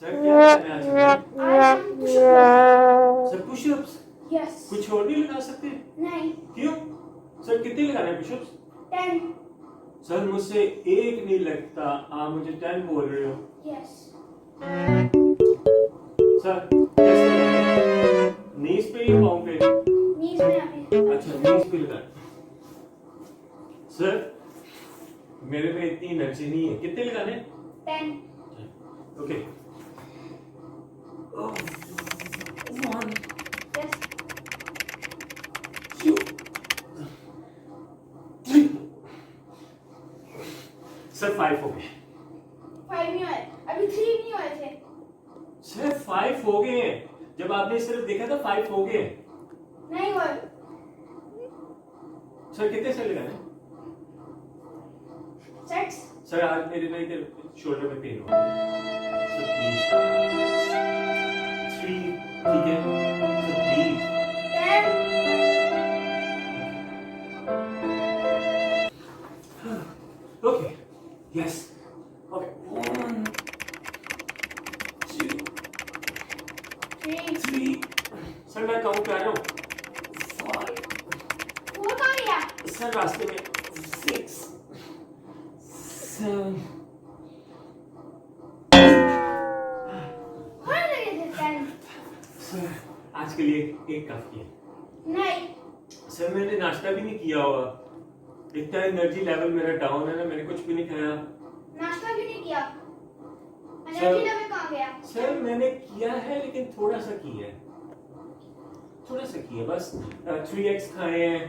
Sir क्या करना है आज? Sir pushups? यस। कुछ और नहीं लगा सकते? नहीं। क्यों? सर कितने लगाने पुशअप्स? 10। सर मुझसे एक नहीं लगता, आप मुझे 10 बोल रहे हो। यस। सर कैसे लगाने? नीज पे या पाँव पे? नीज में अभी। अच्छा नीज पे लगाना। सर मेरे में इतनी एनर्जी नहीं है, कितने लगाने? 10। ओके। 1 यस। 2 3 सर 5 हो गए। 5 नहीं हुए अभी, 3 नहीं हुए थे। सर 5 हो गए हैं, जब आपने सिर्फ देखा था 5 हो गए। नहीं हुए। सर कितने से लगाने? 6। सर आज मेरे ना इधर शोल्डर में पेन हो रहा है, सर प्लीज 3 ठीक है sir please. 10। Okay yes okay 1 2 3 sir मैं काउंट कर रहा हूँ 5 वो कहाँ गया? सर रास्ते में 6 7 कहाँ लगे थे 10? सर आज के लिए एक काफी है। नहीं। सर मैंने नाश्ता भी नहीं किया हुआ, इतना एनर्जी लेवल मेरा डाउन है ना, मैंने कुछ भी नहीं खाया। नाश्ता क्यों नहीं किया? सर- एनर्जी लेवल कहाँ गया? सर मैंने किया है लेकिन थोड़ा सा किया है, थोड़ा सा किया बस। 3x खाए हैं,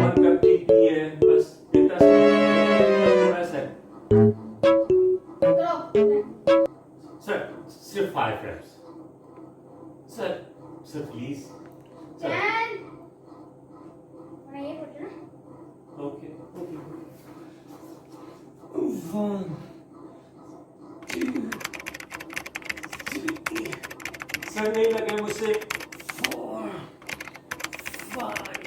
1 कप टी पी है, बस इतना थोड़ा सा। करो। सर सिर्फ 5 reps sir, sir please sir. 10। मैं ये बोलती हूँ ना। ओके ओके 1 2 3 सर नहीं लगे मुझसे 4 5